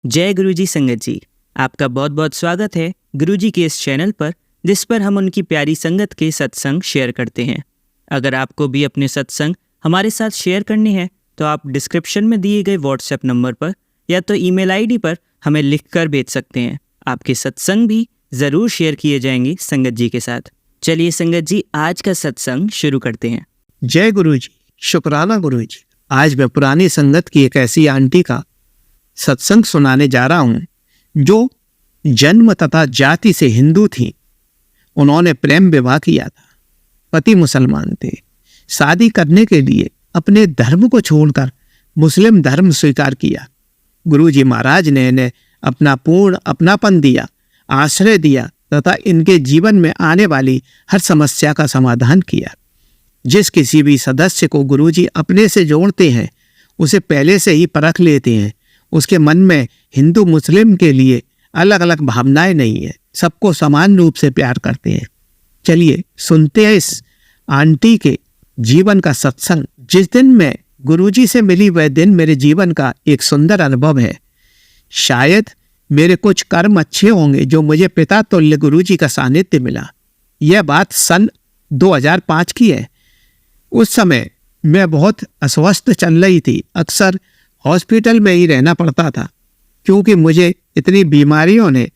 जय गुरुजी संगत जी, आपका बहुत बहुत स्वागत है गुरुजी के इस चैनल पर, जिस पर हम उनकी प्यारी संगत के सत्संग शेयर करते हैं। अगर आपको भी अपने सत्संग हमारे साथ शेयर करने हैं तो आप डिस्क्रिप्शन में दिए गए व्हाट्सएप नंबर पर या तो ईमेल आईडी पर हमें लिखकर भेज सकते हैं। आपके सत्संग भी ज़रूर शेयर किए जाएंगे संगत जी के साथ। चलिए संगत जी, आज का सत्संग शुरू करते हैं। जय गुरुजी, शुक्राना गुरुजी। आज मैं पुरानी संगत की एक ऐसी आंटी का सत्संग सुनाने जा रहा हूं जो जन्म तथा जाति से हिंदू थी। उन्होंने प्रेम विवाह किया था, पति मुसलमान थे। शादी करने के लिए अपने धर्म को छोड़कर मुस्लिम धर्म स्वीकार किया। गुरुजी महाराज ने इन्हें अपना पूर्ण अपनापन दिया, आश्रय दिया तथा इनके जीवन में आने वाली हर समस्या का समाधान किया। जिस किसी भी सदस्य को गुरुजी अपने से जोड़ते हैं उसे पहले से ही परख लेते हैं। उसके मन में हिंदू मुस्लिम के लिए अलग अलग भावनाएं नहीं है, सबको समान रूप से प्यार करते हैं। चलिए सुनते हैं इस आंटी के जीवन का सत्संग। जिस दिन मैं गुरुजी से मिली वह दिन मेरे जीवन का एक सुंदर अनुभव है। शायद मेरे कुछ कर्म अच्छे होंगे जो मुझे पिता तुल्य गुरुजी का सानिध्य मिला। यह बात सन 2005 की है। उस समय मैं बहुत अस्वस्थ चल रही थी। अक्सर हॉस्पिटल में ही रहना पड़ता था क्योंकि मुझे इतनी बीमारियों ने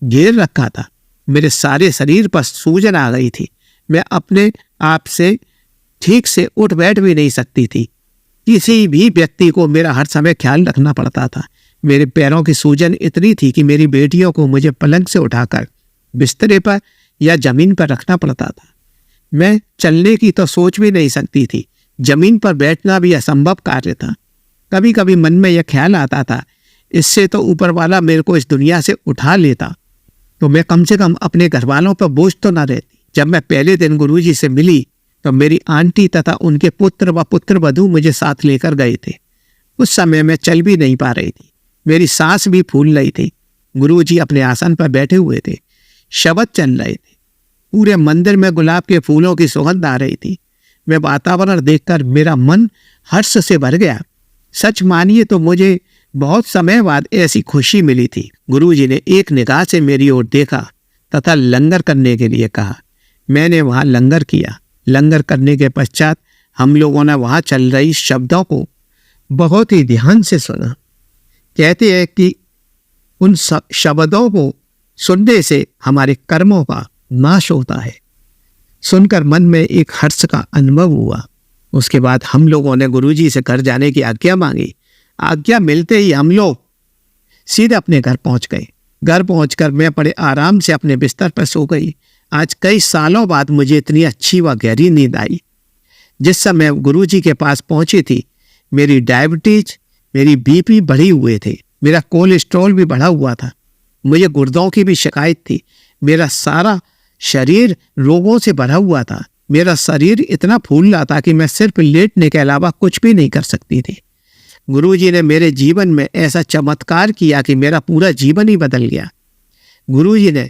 घेर रखा था। मेरे सारे शरीर पर सूजन आ गई थी। मैं अपने आप से ठीक से उठ बैठ भी नहीं सकती थी। किसी भी व्यक्ति को मेरा हर समय ख्याल रखना पड़ता था। मेरे पैरों की सूजन इतनी थी कि मेरी बेटियों को मुझे पलंग से उठाकर बिस्तरे पर या जमीन पर रखना पड़ता था। मैं चलने की तो सोच भी नहीं सकती थी। जमीन पर बैठना भी असंभव कार्य था। कभी कभी मन में यह ख्याल आता था, इससे तो ऊपर वाला मेरे को इस दुनिया से उठा लेता तो मैं कम से कम अपने घर वालों पर बोझ तो न रहती। जब मैं पहले दिन गुरुजी से मिली तो मेरी आंटी तथा उनके पुत्र व पुत्रवधू मुझे साथ लेकर गए थे। उस समय मैं चल भी नहीं पा रही थी, मेरी सांस भी फूल रही थी। गुरुजी अपने आसन पर बैठे हुए थे, शब्द चल रहे थे। पूरे मंदिर में गुलाब के फूलों की सुगंध आ रही थी। मैं वातावरण देखकर मेरा मन हर्ष से भर गया। सच मानिए तो मुझे बहुत समय बाद ऐसी खुशी मिली थी। गुरुजी ने एक निगाह से मेरी ओर देखा तथा लंगर करने के लिए कहा। मैंने वहाँ लंगर किया। लंगर करने के पश्चात हम लोगों ने वहाँ चल रही शब्दों को बहुत ही ध्यान से सुना। कहते हैं कि उन शब्दों को सुनने से हमारे कर्मों का नाश होता है। सुनकर मन में एक हर्ष का अनुभव हुआ। उसके बाद हम लोगों ने गुरुजी से घर जाने की आज्ञा मांगी। आज्ञा मिलते ही हम लोग सीधे अपने घर पहुंच गए। घर पहुंचकर मैं बड़े आराम से अपने बिस्तर पर सो गई। आज कई सालों बाद मुझे इतनी अच्छी व गहरी नींद आई। जिस समय गुरुजी के पास पहुंची थी, मेरी डायबिटीज, मेरी बीपी बढ़ी हुए थे, मेरा कोलेस्ट्रॉल भी बढ़ा हुआ था, मुझे गुर्दों की भी शिकायत थी, मेरा सारा शरीर रोगों से भरा हुआ था। मेरा शरीर इतना फूल रहा था कि मैं सिर्फ लेटने के अलावा कुछ भी नहीं कर सकती थी। गुरुजी ने मेरे जीवन में ऐसा चमत्कार किया कि मेरा पूरा जीवन ही बदल गया। गुरुजी ने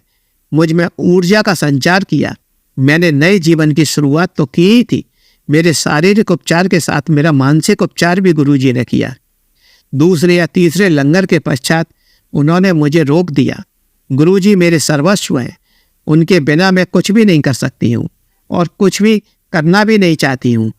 मुझ में ऊर्जा का संचार किया। मैंने नए जीवन की शुरुआत तो की ही थी। मेरे शारीरिक उपचार के साथ मेरा मानसिक उपचार भी गुरुजी ने किया। दूसरे या तीसरे लंगर के पश्चात उन्होंने मुझे रोक दिया। गुरुजी मेरे सर्वस्व हैं, उनके बिना मैं कुछ भी नहीं कर सकती हूँ और कुछ भी करना भी नहीं चाहती हूँ।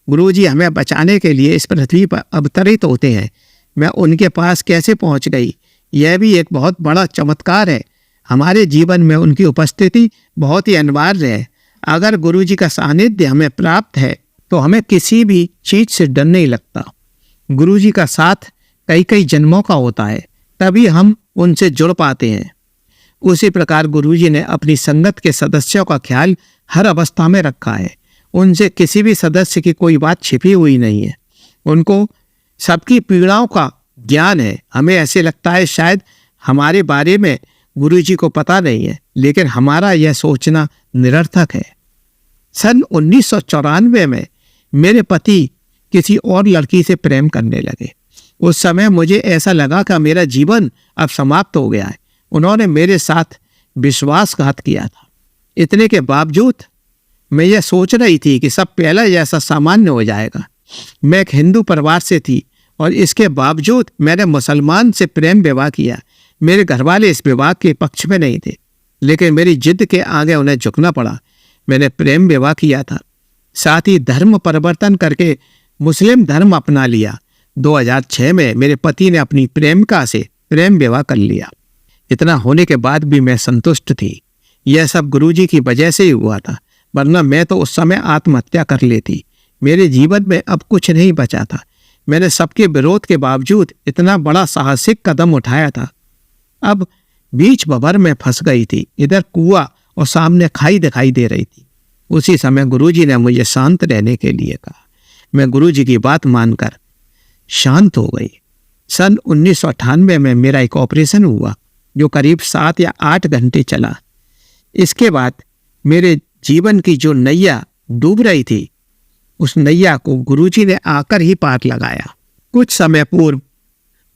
गुरुजी हमें बचाने के लिए इस पृथ्वी पर अवतरित होते हैं। मैं उनके पास कैसे पहुँच गई, यह भी एक बहुत बड़ा चमत्कार है। हमारे जीवन में उनकी उपस्थिति बहुत ही अनिवार्य है। अगर गुरुजी का सानिध्य हमें प्राप्त है तो हमें किसी भी चीज़ से डर नहीं लगता। गुरुजी का साथ कई कई जन्मों का होता है, तभी हम उनसे जुड़ पाते हैं। उसी प्रकार गुरुजी ने अपनी संगत के सदस्यों का ख्याल हर अवस्था में रखा है। उनसे किसी भी सदस्य की कोई बात छिपी हुई नहीं है। उनको सबकी पीड़ाओं का ज्ञान है। हमें ऐसे लगता है शायद हमारे बारे में गुरुजी को पता नहीं है, लेकिन हमारा यह सोचना निरर्थक है। सन 1994 में मेरे पति किसी और लड़की से प्रेम करने लगे। उस समय मुझे ऐसा लगा कि मेरा जीवन अब समाप्त हो गया है। उन्होंने मेरे साथ विश्वासघात किया था। इतने के बावजूद मैं यह सोच रही थी कि सब पहला जैसा सामान्य हो जाएगा। मैं एक हिंदू परिवार से थी और इसके बावजूद मैंने मुसलमान से प्रेम विवाह किया। मेरे घरवाले इस विवाह के पक्ष में नहीं थे, लेकिन मेरी जिद के आगे उन्हें झुकना पड़ा। मैंने प्रेम विवाह किया था, साथ ही धर्म परिवर्तन करके मुस्लिम धर्म अपना लिया। 2006 में मेरे पति ने अपनी प्रेमिका से प्रेम विवाह कर लिया। इतना होने के बाद भी मैं संतुष्ट थी। यह सब गुरुजी की वजह से ही हुआ था, वरना मैं तो उस समय आत्महत्या कर लेती। मेरे जीवन में अब कुछ नहीं बचा था। मैंने सबके विरोध के बावजूद इतना बड़ा साहसिक कदम उठाया था। अब बीच भंवर में फंस गई थी। इधर कुआं और सामने खाई दिखाई दे रही थी। उसी समय गुरुजी ने मुझे शांत रहने के लिए कहा। मैं गुरुजी की बात मानकर शांत हो गई। सन 1998 में मेरा एक ऑपरेशन हुआ जो करीब 7 या 8 घंटे चला। इसके बाद मेरे जीवन की जो नैया डूब रही थी, उस नैया को गुरुजी ने आकर ही पार लगाया। कुछ समय पूर्व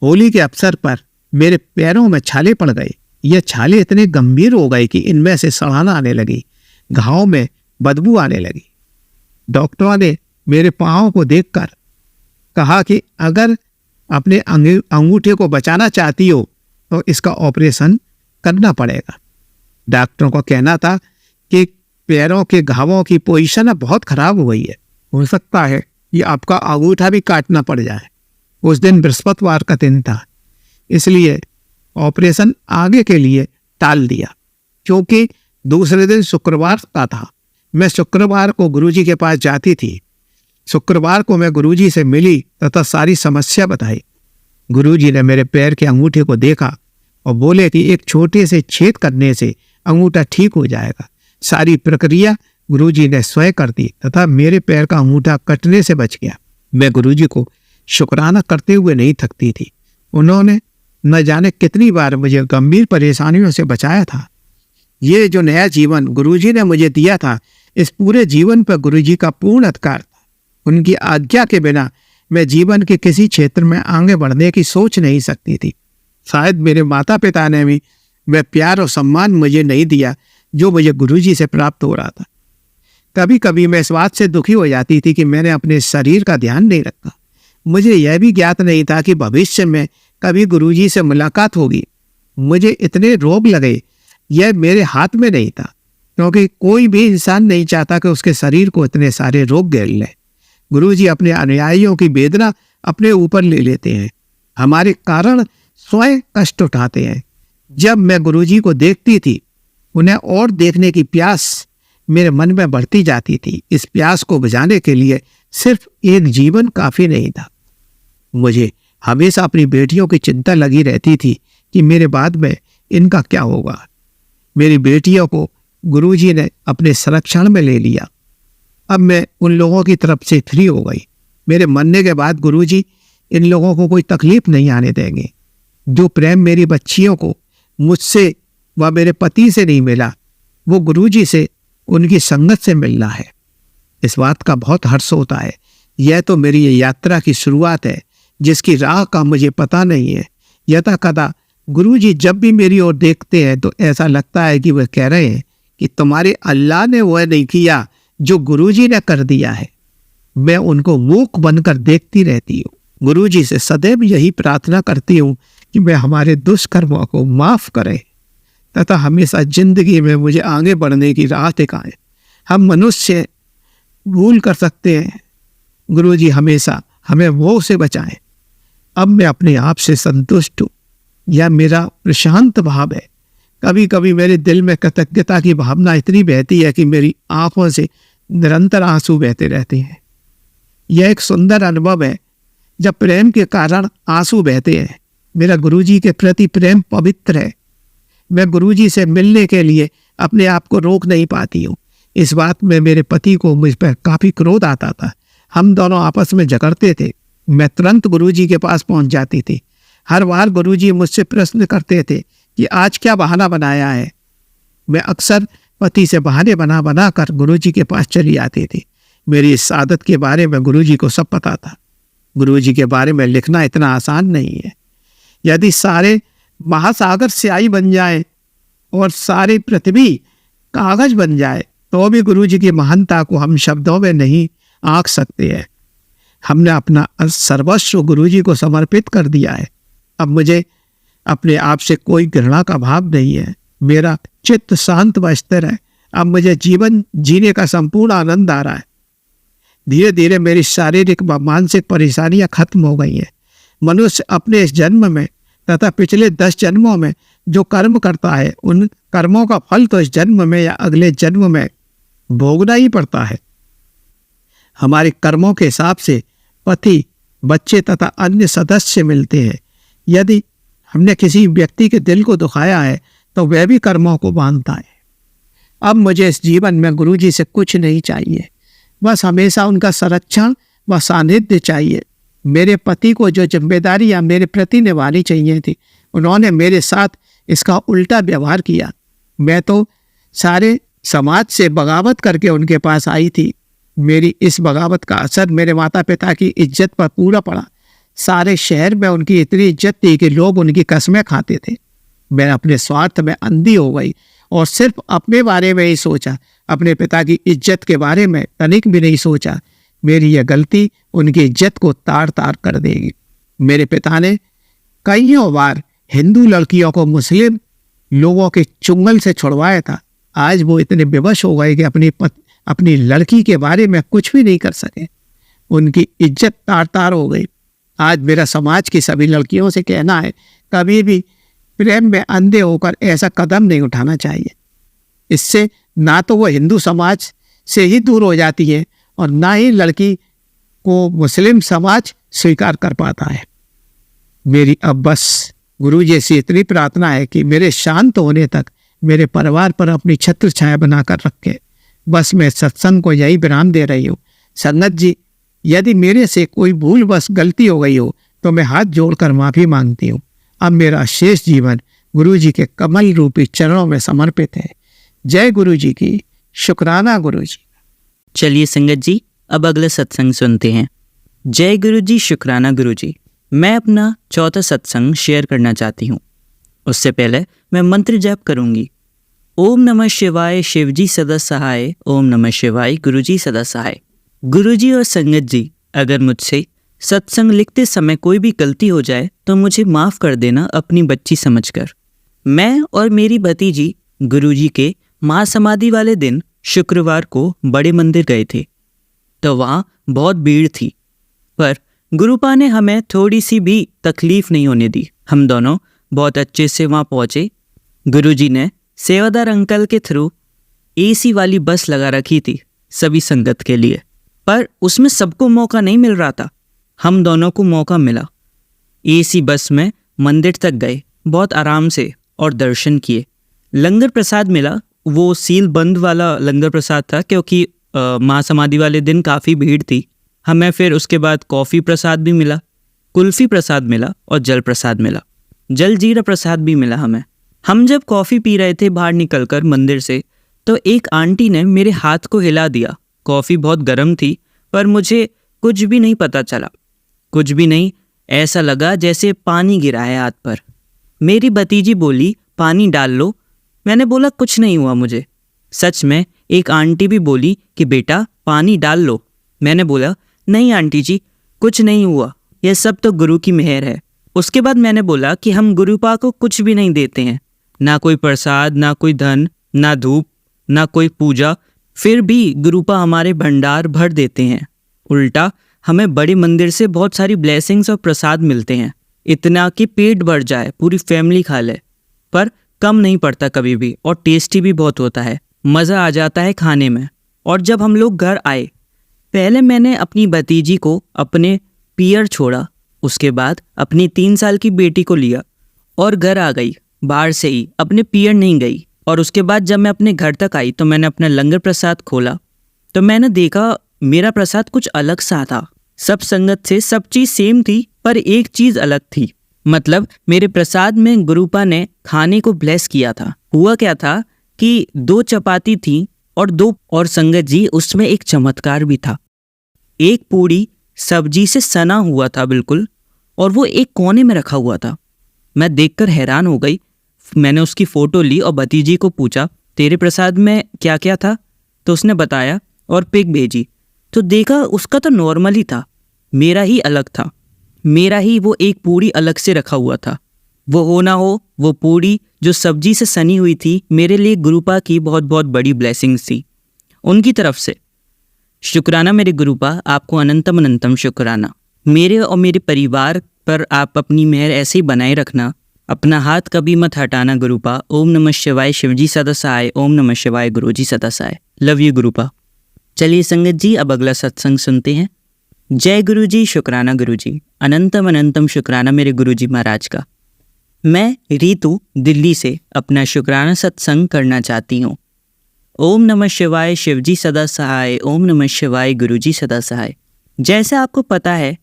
होली के अवसर पर मेरे पैरों में छाले पड़ गए। ये छाले इतने गंभीर हो गए कि इनमें से सड़ाना आने लगी, घाव में बदबू आने लगी। डॉक्टरों ने मेरे पाँव को देखकर कहा कि अगर अपने अंगूठे को बचाना चाहती हो तो इसका ऑपरेशन करना पड़ेगा। डॉक्टरों का कहना था कि पैरों के घावों की पोजीशन बहुत खराब हो गई है, हो सकता है कि आपका अंगूठा भी काटना पड़ जाए। उस दिन बृहस्पतिवार का दिन था, इसलिए ऑपरेशन आगे के लिए टाल दिया, क्योंकि दूसरे दिन शुक्रवार का था। मैं शुक्रवार को गुरुजी के पास जाती थी। शुक्रवार को मैं गुरुजी से मिली तथा सारी समस्या बताई। गुरुजी ने मेरे पैर के अंगूठे को देखा और बोले कि एक छोटे से छेद करने से अंगूठा ठीक हो जाएगा। सारी प्रक्रिया गुरुजी ने स्वयं कर दी तथा मेरे पैर का अंगूठा कटने से बच गया। मैं गुरुजी को शुक्राना करते हुए नहीं थकती थी। उन्होंने न जाने कितनी बार मुझे गंभीर परेशानियों से बचाया था। ये जो नया जीवन गुरुजी ने मुझे दिया था, इस पूरे जीवन पर गुरुजी का पूर्ण अधिकार था। उनकी आज्ञा के बिना मैं जीवन के किसी क्षेत्र में आगे बढ़ने की सोच नहीं सकती थी। शायद मेरे माता पिता ने भी वह प्यार और सम्मान मुझे नहीं दिया जो मुझे गुरुजी से प्राप्त हो रहा था। कभी कभी मैं इस बात से दुखी हो जाती थी कि मैंने अपने शरीर का ध्यान नहीं रखा। मुझे यह भी ज्ञात नहीं था कि भविष्य में कभी गुरुजी से मुलाकात होगी। मुझे इतने रोग लगे, यह मेरे हाथ में नहीं था, क्योंकि कोई भी इंसान नहीं चाहता कि उसके शरीर को इतने सारे रोग घेर लें। गुरुजी अपने अनुयायियों की वेदना अपने ऊपर ले लेते हैं, हमारे कारण स्वयं कष्ट उठाते हैं। जब मैं गुरुजी को देखती थी, उन्हें और देखने की प्यास मेरे मन में बढ़ती जाती थी। इस प्यास को बुझाने के लिए सिर्फ एक जीवन काफी नहीं था। मुझे हमेशा अपनी बेटियों की चिंता लगी रहती थी कि मेरे बाद में इनका क्या होगा। मेरी बेटियों को गुरुजी ने अपने संरक्षण में ले लिया। अब मैं उन लोगों की तरफ से फ्री हो गई। मेरे मरने के बाद गुरुजी इन लोगों को कोई तकलीफ नहीं आने देंगे। जो प्रेम मेरी बच्चियों को मुझसे व मेरे पति से नहीं मिला, वो गुरुजी से, उनकी संगत से मिलना है। इस बात का बहुत हर्ष होता है। यह तो मेरी ये यात्रा की शुरुआत है, जिसकी राह का मुझे पता नहीं है। यथा कदा गुरुजी जब भी मेरी ओर देखते हैं तो ऐसा लगता है कि वह कह रहे हैं कि तुम्हारे अल्लाह ने वह नहीं किया जो गुरुजी ने कर दिया है। मैं उनको मूक बनकर देखती रहती हूँ। गुरुजी से सदैव यही प्रार्थना करती हूँ कि वह हमारे दुष्कर्मों को माफ करें तथा हमेशा जिंदगी में मुझे आगे बढ़ने की राह दिखाएं। हम मनुष्य भूल कर सकते हैं, गुरुजी हमेशा हमें वो से बचाएं। अब मैं अपने आप से संतुष्ट हूँ। यह मेरा प्रशांत भाव है। कभी कभी मेरे दिल में कृतज्ञता की भावना इतनी बहती है कि मेरी आंखों से निरंतर आंसू बहते रहते हैं। यह एक सुंदर अनुभव है जब प्रेम के कारण आंसू बहते हैं। मेरा गुरुजी के प्रति प्रेम पवित्र है। मैं गुरुजी से मिलने के लिए अपने आप को रोक नहीं पाती हूँ। इस बात में मेरे पति को मुझ पर काफी क्रोध आता था। हम दोनों आपस में झगड़ते थे। मैं तुरंत गुरुजी के पास पहुंच जाती थी। हर बार गुरुजी मुझसे प्रश्न करते थे कि आज क्या बहाना बनाया है। मैं अक्सर पति से बहाने बना बना कर गुरुजी के पास चली आती थी। मेरी इस आदत के बारे में गुरुजी को सब पता था। गुरुजी के बारे में लिखना इतना आसान नहीं है। यदि सारे महासागर स्याही बन जाए और सारी पृथ्वी कागज बन जाए तो भी गुरुजी की महानता को हम शब्दों में नहीं आंक सकते हैं। हमने अपना सर्वस्व गुरुजी को समर्पित कर दिया है। अब मुझे अपने आप से कोई घृणा का भाव नहीं है। मेरा चित्त शांत व स्थिर है। अब मुझे जीवन जीने का संपूर्ण आनंद आ रहा है। धीरे धीरे मेरी शारीरिक व मानसिक परेशानियां खत्म हो गई हैं। मनुष्य अपने इस जन्म में तथा पिछले 10 जन्मों में जो कर्म करता है, उन कर्मों का फल तो इस जन्म में या अगले जन्म में भोगना ही पड़ता है। हमारे कर्मों के हिसाब से पति, बच्चे तथा अन्य सदस्य मिलते हैं। यदि हमने किसी व्यक्ति के दिल को दुखाया है तो वह भी कर्मों को बांधता है। अब मुझे इस जीवन में गुरुजी से कुछ नहीं चाहिए, बस हमेशा उनका संरक्षण व सानिध्य चाहिए। मेरे पति को जो जिम्मेदारियां मेरे प्रति निभानी चाहिए थी, उन्होंने मेरे साथ इसका उल्टा व्यवहार किया। मैं तो सारे समाज से बगावत करके उनके पास आई थी। मेरी इस बगावत का असर मेरे माता पिता की इज्जत पर पूरा पड़ा। सारे शहर में उनकी इतनी इज्जत थी कि लोग उनकी कस्में खाते थे। मैं अपने स्वार्थ में अंधी हो गई और सिर्फ अपने बारे में ही सोचा, अपने पिता की इज्जत के बारे में तनिक भी नहीं सोचा। मेरी यह गलती उनकी इज्जत को तार तार कर देगी। मेरे पिता ने कईयों बार हिंदू लड़कियों को मुस्लिम लोगों के चुंगल से छुड़वाया था। आज वो इतने बेबस हो गए कि अपनी लड़की के बारे में कुछ भी नहीं कर सके। उनकी इज्जत तार तार हो गई। आज मेरा समाज की सभी लड़कियों से कहना है, कभी भी प्रेम में अंधे होकर ऐसा कदम नहीं उठाना चाहिए। इससे ना तो वो हिंदू समाज से ही दूर हो जाती है और ना ही लड़की को मुस्लिम समाज स्वीकार कर पाता है। मेरी अब बस गुरुजी से इतनी प्रार्थना है कि मेरे शांत होने तक मेरे परिवार पर अपनी छत्र छाया बनाकर रखे। बस मैं सत्संग को यही विराम दे रही हूँ। संगत जी, यदि मेरे से कोई भूल बस गलती हो गई हो तो मैं हाथ जोड़कर माफ़ी मांगती हूँ। अब मेरा शेष जीवन गुरुजी के कमल रूपी चरणों में समर्पित है। जय गुरुजी की। शुक्राना गुरुजी। चलिए संगत जी, अब अगला सत्संग सुनते हैं। जय गुरुजी, शुक्राना गुरुजी। मैं अपना चौथा सत्संग शेयर करना चाहती हूँ। उससे पहले मैं मंत्र जाप करूँगी। ओम नमः शिवाय, शिवजी सदा सहाय। ओम नमः शिवाय, गुरुजी सदा सहाय। गुरुजी और संगत जी, अगर मुझसे सत्संग लिखते समय कोई भी गलती हो जाए तो मुझे माफ़ कर देना अपनी बच्ची समझकर। मैं और मेरी भतीजी गुरुजी के महासमाधि वाले दिन शुक्रवार को बड़े मंदिर गए थे, तो वहाँ बहुत भीड़ थी, पर गुरुपा ने हमें थोड़ी सी भी तकलीफ नहीं होने दी। हम दोनों बहुत अच्छे से वहाँ पहुँचे। गुरुजी ने सेवादार अंकल के थ्रू एसी वाली बस लगा रखी थी सभी संगत के लिए, पर उसमें सबको मौका नहीं मिल रहा था। हम दोनों को मौका मिला। एसी बस में मंदिर तक गए बहुत आराम से और दर्शन किए। लंगर प्रसाद मिला, वो सील बंद वाला लंगर प्रसाद था क्योंकि महासमाधि वाले दिन काफ़ी भीड़ थी। हमें फिर उसके बाद कॉफ़ी प्रसाद भी मिला, कुल्फ़ी प्रसाद मिला और जल प्रसाद मिला। जल जीरा प्रसाद भी मिला हमें। हम जब कॉफ़ी पी रहे थे बाहर निकलकर मंदिर से, तो एक आंटी ने मेरे हाथ को हिला दिया। कॉफ़ी बहुत गर्म थी, पर मुझे कुछ भी नहीं पता चला। कुछ भी नहीं, ऐसा लगा जैसे पानी गिरा है हाथ पर। मेरी भतीजी बोली, पानी डाल लो। मैंने बोला कुछ नहीं हुआ मुझे। सच में एक आंटी भी बोली कि बेटा पानी डाल लो। मैंने बोला नहीं आंटी जी, कुछ नहीं हुआ, यह सब तो गुरु की मेहर है। उसके बाद मैंने बोला कि हम गुरुपा को कुछ भी नहीं देते हैं, ना कोई प्रसाद, ना कोई धन, ना धूप, ना कोई पूजा, फिर भी गुरुपा हमारे भंडार भर देते हैं। उल्टा हमें बड़े मंदिर से बहुत सारी ब्लेसिंग्स और प्रसाद मिलते हैं, इतना कि पेट भर जाए, पूरी फैमिली खा ले। पर कम नहीं पड़ता कभी भी, और टेस्टी भी बहुत होता है, मज़ा आ जाता है खाने में। और जब हम लोग घर आए, पहले मैंने अपनी भतीजी को अपने पियर छोड़ा, उसके बाद अपनी 3 साल की बेटी को लिया और घर आ गई। बाहर से ही, अपने पियर नहीं गई। और उसके बाद जब मैं अपने घर तक आई तो मैंने अपना लंगर प्रसाद खोला, तो मैंने देखा मेरा प्रसाद कुछ अलग सा था। सब संगत से सब चीज़ सेम थी, पर एक चीज़ अलग थी। मतलब मेरे प्रसाद में गुरुपा ने खाने को ब्लेस किया था। हुआ क्या था कि 2 चपाती थी और संगत जी उसमें एक चमत्कार भी था। एक पूड़ी सब्जी से सना हुआ था बिल्कुल, और वो एक कोने में रखा हुआ था। मैं देखकर हैरान हो गई। मैंने उसकी फ़ोटो ली और भतीजी को पूछा तेरे प्रसाद में क्या क्या था, तो उसने बताया और पिक भेजी। तो देखा उसका तो नॉर्मल ही था, मेरा ही अलग था, मेरा ही वो एक पूड़ी अलग से रखा हुआ था। वो हो ना हो, वो पूड़ी जो सब्जी से सनी हुई थी, मेरे लिए गुरुपा की बहुत बहुत बड़ी ब्लेसिंग्स थी उनकी तरफ से। शुक्राना मेरे गुरुपा, आपको अनंतम अनंतम शुक्राना। मेरे और मेरे परिवार पर आप अपनी मेहर ऐसे ही बनाए रखना, अपना हाथ कभी मत हटाना गुरुपा। ओम नमः शिवाय, शिवजी सदा सहाय। ओम नमः शिवाय, गुरुजी सदा सहाय। Love you गुरुपा। चलिए संगत जी, अब अगला सत्संग सुनते हैं। जय गुरुजी, शुक्राना गुरुजी, अनंतम अनंतम शुक्राना मेरे गुरुजी महाराज का। मैं रीतु दिल्ली से अपना शुक्राना सत्संग करना चाहती हूँ। ओम नमः शिवाय, शिवजी सदा सहाय। ओम नमः शिवाय, गुरुजी सदा सहाय। जैसे आपको पता है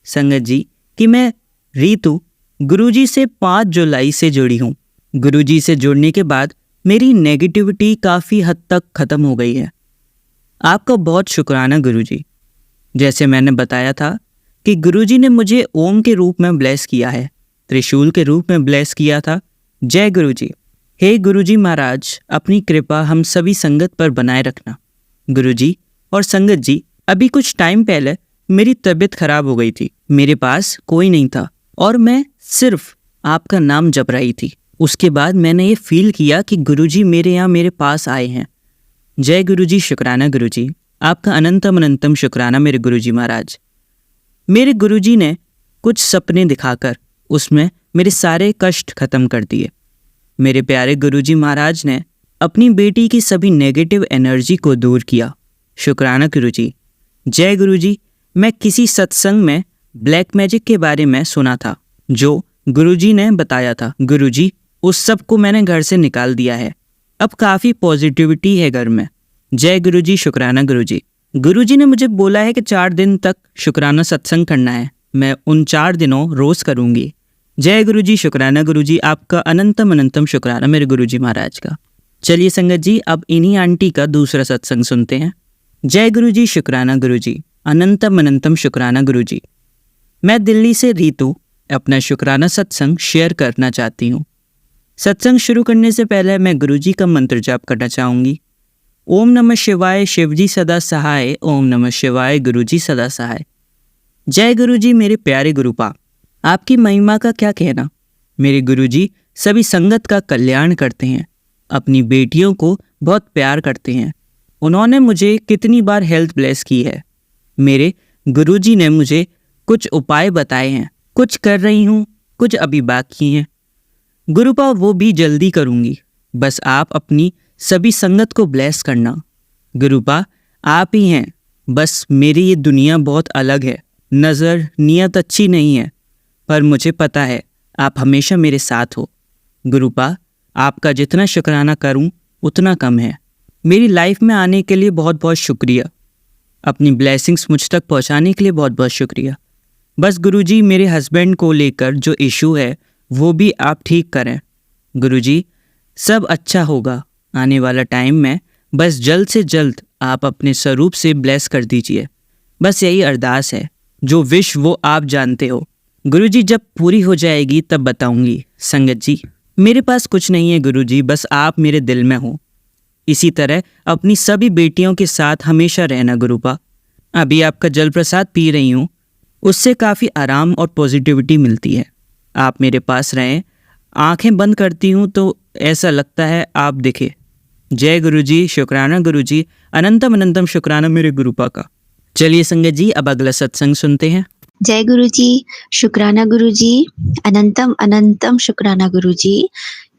संगत जी कि मैं रीतु गुरुजी से 5 जुलाई से जुड़ी हूँ। गुरुजी से जुड़ने के बाद मेरी नेगेटिविटी काफ़ी हद तक ख़त्म हो गई है। आपका बहुत शुक्राना गुरुजी। जैसे मैंने बताया था कि गुरुजी ने मुझे ओम के रूप में ब्लेस किया है, त्रिशूल के रूप में ब्लेस किया था। जय गुरुजी। हे गुरुजी महाराज, अपनी कृपा हम सभी संगत पर बनाए रखना। गुरुजी और संगत जी, अभी कुछ टाइम पहले मेरी तबीयत खराब हो गई थी। मेरे पास कोई नहीं था और मैं सिर्फ आपका नाम जप रही थी। उसके बाद मैंने ये फील किया कि गुरुजी मेरे यहाँ मेरे पास आए हैं। जय गुरुजी, शुक्राना गुरुजी, आपका अनंतम अनंतम शुक्राना मेरे गुरुजी महाराज। मेरे गुरुजी ने कुछ सपने दिखाकर उसमें मेरे सारे कष्ट खत्म कर दिए। मेरे प्यारे गुरुजी महाराज ने अपनी बेटी की सभी नेगेटिव एनर्जी को दूर किया। शुक्राना गुरुजी। जय गुरुजी। मैं किसी सत्संग में ब्लैक मैजिक के बारे में सुना था जो गुरुजी ने बताया था। गुरुजी, उस सब को मैंने घर से निकाल दिया है। अब काफ़ी पॉजिटिविटी है घर में। जय गुरुजी, शुक्राना गुरुजी। गुरुजी ने मुझे बोला है कि 4 दिन तक शुक्राना सत्संग करना है। मैं उन 4 दिनों रोज़ करूँगी। जय गुरुजी, शुक्राना गुरुजी, आपका अनंतम अनंतम शुक्राना मेरे गुरुजी महाराज का। चलिए संगत जी, अब इन्हीं आंटी का दूसरा सत्संग सुनते हैं। जय गुरुजी, शुक्राना गुरुजी, अनंतम अनंतम शुक्राना गुरुजी। मैं दिल्ली से रीतु अपना शुक्राना सत्संग शेयर करना चाहती हूँ। सत्संग शुरू करने से पहले मैं गुरुजी का मंत्र जाप करना चाहूँगी। ओम नमः शिवाय, शिवजी सदा सहाय। ओम नमः शिवाय, गुरुजी सदा सहाय। जय गुरुजी मेरे प्यारे गुरुपा, आपकी महिमा का क्या कहना। मेरे गुरुजी सभी संगत का कल्याण करते हैं, अपनी बेटियों को बहुत प्यार करते हैं। उन्होंने मुझे कितनी बार हेल्थ ब्लेस की है। मेरे गुरुजी ने मुझे कुछ उपाय बताए हैं, कुछ कर रही हूँ, कुछ अभी बाकी हैं। गुरुपा वो भी जल्दी करूँगी, बस आप अपनी सभी संगत को ब्लेस करना। गुरुपा आप ही हैं, बस मेरी ये दुनिया बहुत अलग है, नज़र नीयत अच्छी नहीं है, पर मुझे पता है आप हमेशा मेरे साथ हो। गुरुपा आपका जितना शुक्राना करूं उतना कम है। मेरी लाइफ में आने के लिए बहुत बहुत शुक्रिया। अपनी ब्लेसिंग्स मुझ तक पहुंचाने के लिए बहुत बहुत शुक्रिया। बस गुरुजी मेरे हस्बैंड को लेकर जो इशू है वो भी आप ठीक करें। गुरुजी सब अच्छा होगा आने वाला टाइम में, बस जल्द से जल्द आप अपने स्वरूप से ब्लेस कर दीजिए। बस यही अरदास है, जो विश वो आप जानते हो। गुरुजी जब पूरी हो जाएगी तब बताऊंगी। संगत जी मेरे पास कुछ नहीं है गुरुजी, बस आप मेरे दिल में हो। इसी तरह अपनी सभी बेटियों के साथ हमेशा रहना गुरुपा। अभी आपका जल प्रसाद पी रही हूँ, उससे काफ़ी आराम और पॉजिटिविटी मिलती है। आप मेरे पास रहें, आंखें बंद करती हूँ तो ऐसा लगता है आप दिखे। जय गुरुजी, शुक्राना गुरुजी, अनंतम अनंतम शुक्राना मेरे गुरुपा का। चलिए संगत जी, अब अगला सत्संग सुनते हैं। जय गुरुजी, शुक्राना गुरुजी, अनंतम अनंतम शुक्राना गुरुजी।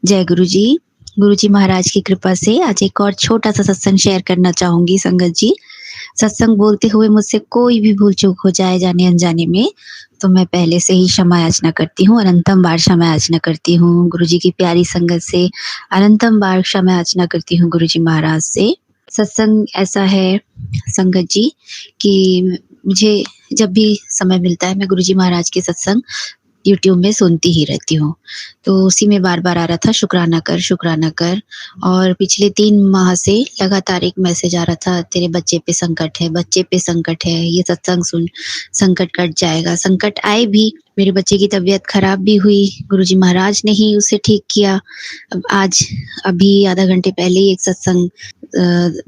जय गुरुजी। गुरुजी महाराज की कृपा से आज एक और छोटा सा सत्संग शेयर करना चाहूंगी संगत जी। सत्संग बोलते हुए मुझसे कोई भी भूल चूक हो जाए जाने अनजाने में, तो मैं पहले से ही क्षमा याचना करती हूँ, अनंतम बार क्षमा याचना करती हूँ। गुरुजी की प्यारी संगत से अनंतम बार क्षमा याचना करती हूँ गुरुजी महाराज से। सत्संग ऐसा है संगत जी कि मुझे जब भी समय मिलता है मैं गुरुजी महाराज के सत्संग यूट्यूब में सुनती ही रहती हूँ। तो उसी में बार बार आ रहा था शुक्राना कर, शुक्राना कर। और पिछले 3 माह से लगातार एक मैसेज आ रहा था, तेरे बच्चे पे संकट है, बच्चे पे संकट है, ये सत्संग सुन, संकट कट जाएगा। संकट आए भी, मेरे बच्चे की तबीयत खराब भी हुई, गुरुजी महाराज ने ही उसे ठीक किया। अब आज अभी आधा घंटे पहले ही एक सत्संग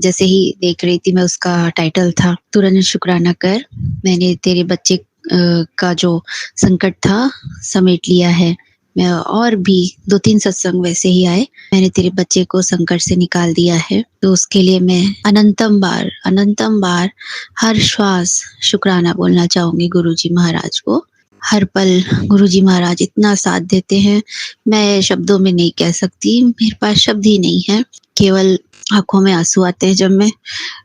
जैसे ही देख रही थी मैं, उसका टाइटल था तुरंत शुक्राना कर। मैंने तेरे बच्चे का जो संकट था समेट लिया है। मैं और भी 2-3 सत्संग वैसे ही आए, मैंने तेरे बच्चे को संकट से निकाल दिया है। तो उसके लिए मैं अनंतम बार हर श्वास शुक्राना बोलना चाहूँगी गुरुजी महाराज को। हर पल गुरुजी महाराज इतना साथ देते हैं, मैं शब्दों में नहीं कह सकती, मेरे पास शब्द ही नहीं है। केवल आँखों में आँसू आते हैं जब मैं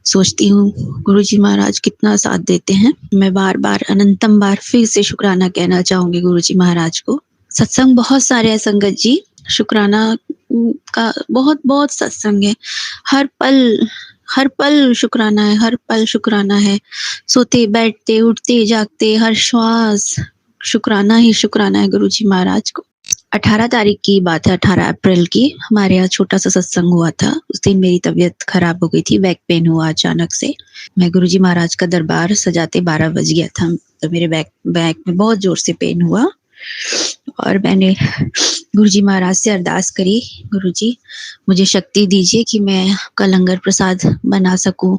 सोचती हूँ गुरुजी महाराज कितना साथ देते हैं। मैं बार-बार अनंतम बार फिर से शुक्राना कहना चाहूँगी गुरुजी महाराज को। सत्संग बहुत सारे हैं संगत जी, शुक्राना का बहुत सत्संग है। हर पल शुक्राना है, हर पल शुक्राना है। सोते, बैठते, उठते, जागते, हर श्वास शुक्राना ही शुक्राना है गुरुजी महाराज को। 18 तारीख की बात है, 18 अप्रैल की, हमारे यहाँ छोटा सा सत्संग हुआ था। उस दिन मेरी तबीयत खराब हो गई थी, बैक पेन हुआ अचानक से। मैं गुरुजी महाराज का दरबार सजाते 12 बज गया था, तो मेरे बैक में बहुत जोर से पेन हुआ और मैंने गुरुजी महाराज से अरदास करी, गुरुजी मुझे शक्ति दीजिए कि मैं आपका लंगर प्रसाद बना सकूं,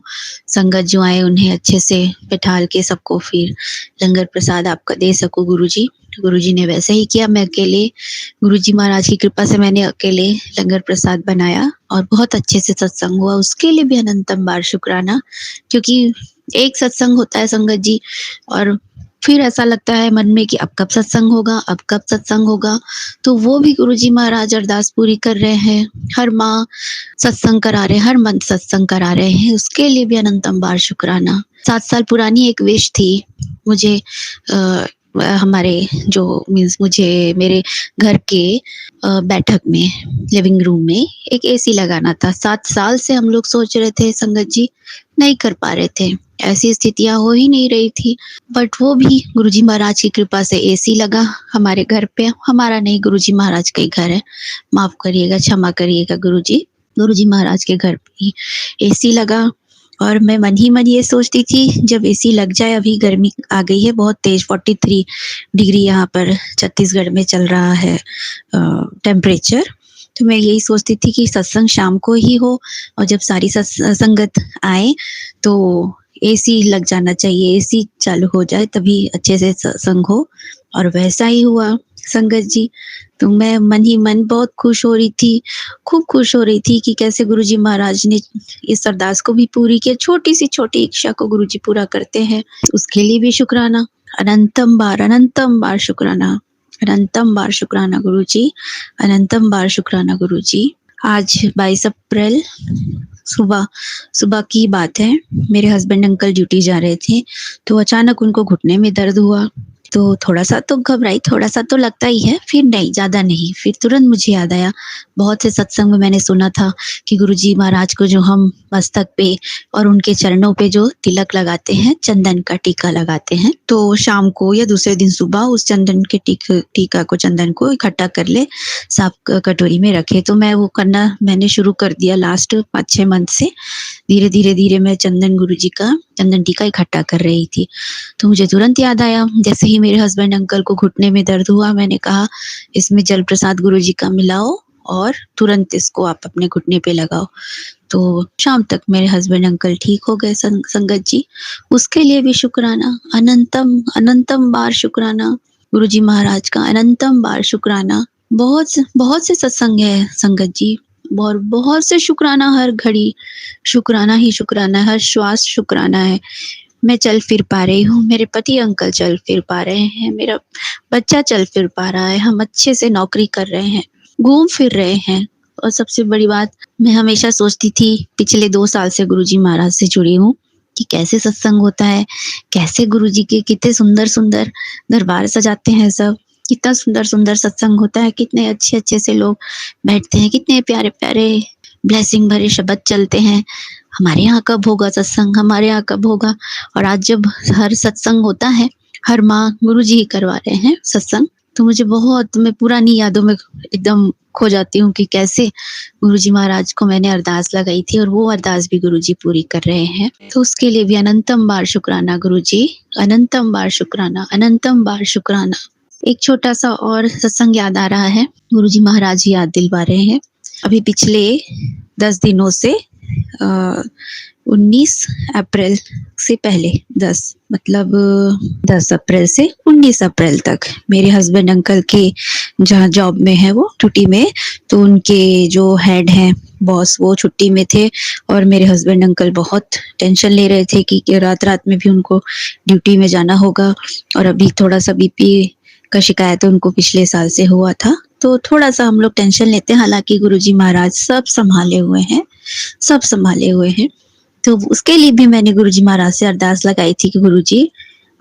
संगत जो आए उन्हें अच्छे से बैठाल के सबको फिर लंगर प्रसाद आपका दे सकूं गुरुजी। गुरुजी ने वैसे ही किया। मैं अकेले, गुरुजी महाराज की कृपा से मैंने अकेले लंगर प्रसाद बनाया और बहुत अच्छे से सत्संग हुआ। उसके लिए भी अनंतम बार शुक्राना, क्योंकि एक सत्संग होता है संगत जी और फिर ऐसा लगता है मन में कि अब कब सत्संग होगा। तो वो भी गुरुजी महाराज अरदास पूरी कर रहे हैं, हर माह सत्संग करा रहे हैं, हर मंथ सत्संग करा रहे हैं, उसके लिए भी अनंतम बार शुक्राना। 7 साल पुरानी एक विश थी मुझे, हमारे जो मीन्स मुझे मेरे घर के बैठक में, लिविंग रूम में एक एसी लगाना था। 7 साल से हम लोग सोच रहे थे संगत जी, नहीं कर पा रहे थे, ऐसी स्थितियां हो ही नहीं रही थी। बट वो भी गुरुजी महाराज की कृपा से एसी लगा हमारे घर पे। हमारा नहीं, गुरुजी महाराज का ही घर है, माफ करिएगा, क्षमा करिएगा गुरुजी। गुरुजी महाराज के घर पे ही एसी लगा और मैं मन ही मन ये सोचती थी जब एसी लग जाए, अभी गर्मी आ गई है बहुत तेज, 43 डिग्री यहाँ पर छत्तीसगढ़ में चल रहा है टेम्परेचर। तो मैं यही सोचती थी कि सत्संग शाम को ही हो और जब सारी संगत आए तो एसी लग जाना चाहिए, एसी चालू हो जाए तभी अच्छे से सत्संग हो। और वैसा ही हुआ संगत जी। तो मैं मन ही मन बहुत खुश हो रही थी, खूब खुश हो रही थी कि कैसे गुरुजी महाराज ने इस अरदास को भी पूरी किया। छोटी सी छोटी इच्छा को गुरुजी पूरा करते हैं, उसके लिए भी शुक्राना। अनंतम बार शुक्राना, अनंतम बार शुक्राना गुरुजी, अनंतम बार शुक्राना गुरुजी। आज 22 अप्रैल सुबह की बात है। मेरे हस्बैंड अंकल ड्यूटी जा रहे थे तो अचानक उनको घुटने में दर्द हुआ। तो थोड़ा सा तो घबराई, थोड़ा सा तो लगता ही है, फिर नहीं, ज्यादा नहीं। फिर तुरंत मुझे याद आया, बहुत से सत्संग में मैंने सुना था कि गुरुजी महाराज को जो हम मस्तक पे और उनके चरणों पे जो तिलक लगाते हैं, चंदन का टीका लगाते हैं, तो शाम को या दूसरे दिन सुबह उस चंदन के टीका को, चंदन को इकट्ठा कर ले, साफ कटोरी में रखे। तो मैं वो करना मैंने शुरू कर दिया लास्ट 5-6 मंथ से। धीरे मैं चंदन टीका इकट्ठा कर रही थी। तो मुझे तुरंत याद आया, जैसे ही मेरे हस्बैंड अंकल को घुटने में दर्द हुआ, मैंने कहा इसमें जल प्रसाद गुरुजी का मिलाओ और तुरंत इसको आप अपने घुटने पे लगाओ। तो शाम तक मेरे हस्बैंड अंकल ठीक हो गए संगत जी। उसके लिए भी शुक्राना, अनंतम बार शुक्राना गुरुजी महाराज का, अनंतम बार शुक्राना। बहुत से सत्संग है संगत जी, बहुत से शुक्राना, हर घड़ी शुक्राना ही शुक्राना, हर श्वास शुक्राना है। मैं चल फिर पा रही हूँ, मेरे पति अंकल चल फिर पा रहे हैं, मेरा बच्चा चल फिर पा रहा है, हम अच्छे से नौकरी कर रहे हैं, घूम फिर रहे हैं। और सबसे बड़ी बात, मैं हमेशा सोचती थी, पिछले 2 साल से गुरुजी महाराज से जुड़ी हूँ कि कैसे सत्संग होता है, कैसे गुरुजी के कितने सुंदर दरबार सजाते हैं सब, कितना सुंदर सत्संग होता है, कितने अच्छे से लोग बैठते हैं, कितने प्यारे ब्लेसिंग भरे शब्द चलते हैं। हमारे यहाँ कब होगा सत्संग, हमारे यहाँ कब होगा। और आज जब हर सत्संग होता है, हर माह गुरुजी ही करवा रहे हैं सत्संग, तो मैं पुरानी यादों में एकदम खो जाती हूँ कि कैसे गुरुजी महाराज को मैंने अरदास लगाई थी और वो अरदास भी गुरुजी पूरी कर रहे हैं। तो उसके लिए भी अनंतम बार शुक्राना गुरुजी, अनंतम बार शुक्राना, अनंतम बार शुक्राना। एक छोटा सा और सत्संग याद आ रहा है, गुरुजी महाराज याद दिलवा रहे हैं। अभी पिछले 10 दिनों से 19 अप्रैल से पहले 10 मतलब 10 अप्रैल से 19 अप्रैल तक मेरे हस्बैंड अंकल के जहाँ जॉब में है वो छुट्टी में, तो उनके जो हेड हैं बॉस वो छुट्टी में थे और मेरे हस्बैंड अंकल बहुत टेंशन ले रहे थे कि रात रात में भी उनको ड्यूटी में जाना होगा। और अभी थोड़ा सा बीपी का शिकायत उनको पिछले साल से हुआ था, तो थोड़ा सा हम लोग टेंशन लेते हैं। हालांकि गुरुजी महाराज सब संभाले हुए हैं, सब संभाले हुए हैं। तो उसके लिए भी मैंने गुरुजी महाराज से अरदास लगाई थी कि गुरुजी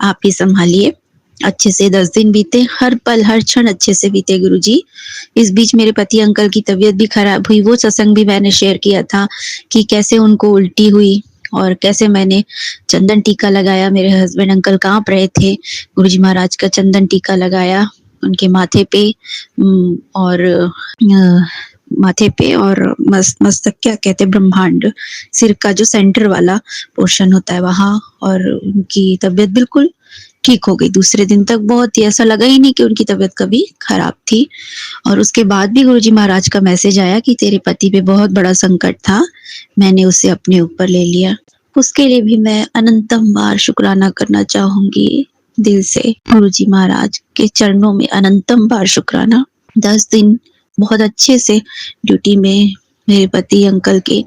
आप ही संभालिए। अच्छे से 10 दिन बीते, हर पल हर क्षण अच्छे से बीते गुरुजी। इस बीच मेरे पति अंकल की तबीयत भी खराब हुई। वो सत्संग भी मैंने शेयर किया था कि कैसे उनको उल्टी हुई और कैसे मैंने चंदन टीका लगाया। मेरे हस्बैंड अंकल कांप रहे थे, गुरुजी महाराज का चंदन टीका लगाया उनके माथे पे और माथे पे और मस्तक क्या कहते हैं, ब्रह्मांड, सिर का जो सेंटर वाला पोर्शन होता है वहां, और उनकी तबीयत बिल्कुल ठीक हो गई। दूसरे दिन तक बहुत ही ऐसा लगा ही नहीं कि उनकी तबीयत कभी खराब थी। और उसके बाद भी गुरुजी महाराज का मैसेज आया कि तेरे पति पे बहुत बड़ा संकट था, मैंने उसे अपने ऊपर ले लिया। उसके लिए भी मैं अनंतम बार शुक्राना करना चाहूंगी दिल से। गुरुजी महाराज के चरणों में अनंतम बार शुक्राना। 10 दिन बहुत अच्छे से ड्यूटी में, मेरे पति अंकल के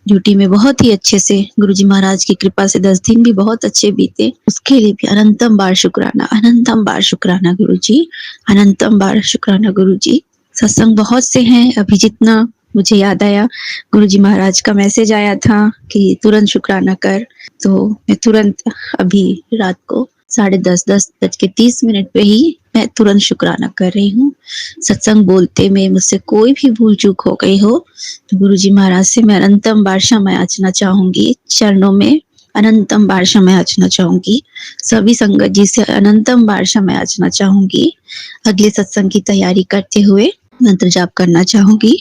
ड्यूटी में बहुत ही अच्छे से गुरुजी महाराज की कृपा से 10 दिन भी बहुत अच्छे बीते। उसके लिए भी अनंतम बार शुक्राना, अनंतम बार शुक्राना गुरुजी, अनंतम बार शुक्राना गुरुजी। सत्संग बहुत से हैं, अभी जितना मुझे याद आया गुरुजी महाराज का मैसेज आया था कि तुरंत शुक्राना कर, तो मैं तुरंत अभी रात को 10:30 पे ही मैं तुरंत शुक्राना कर रही हूँ। सत्संग बोलते में मुझसे कोई भी भूल चूक हो गई हो तो गुरुजी महाराज से मैं अनंतम बार क्षमा याचना चाहूंगी, चरणों में अनंतम बार क्षमा याचना चाहूंगी। सभी संगत जी से अनंतम बार क्षमा याचना चाहूंगी। अगले सत्संग की तैयारी करते हुए मंत्र जाप करना चाहूंगी।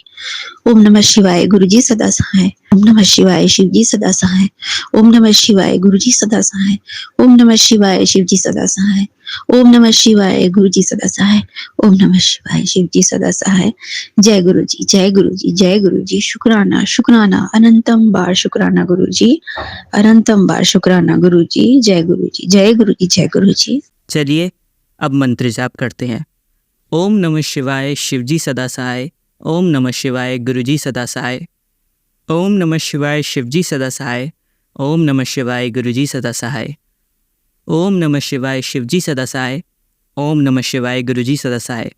ओम नमः शिवाय गुरुजी सदा सहाय, ओम नमः शिवाय शिवजी सदा सहाय, ओम नमः शिवाय गुरुजी सदा सहाय, ओम नमः शिवाय शिवजी सदा सहाय, ओम नमः शिवाय गुरुजी सदा सहाय, ओम नमः शिवाय शिवजी सदा सहाय। जय गुरुजी, जय गुरुजी, जय गुरुजी। शुक्राना, शुक्राना, अनंतम बार शुक्राना गुरुजी, अनंतम बार शुक्राना गुरुजी। जय गुरुजी, जय गुरुजी, जय गुरुजी। चलिए अब मंत्र जाप करते हैं। ओम नमः शिवाय शिवजी सदा सहाय, ओम नमः शिवाय गुरुजी सदा सहाय, ओम नमः शिवाय शिवजी सदा सहाय, ओम नमः शिवाय गुरुजी सदा सहाय, ओम नमः शिवाय शिवजी सदा सहाय, ओम नमः शिवाय गुरुजी सदा सहाय।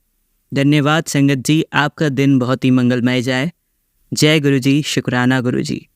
धन्यवाद संगत जी, आपका दिन बहुत ही मंगलमय जाए। जय गुरुजी, शुक्राना गुरुजी।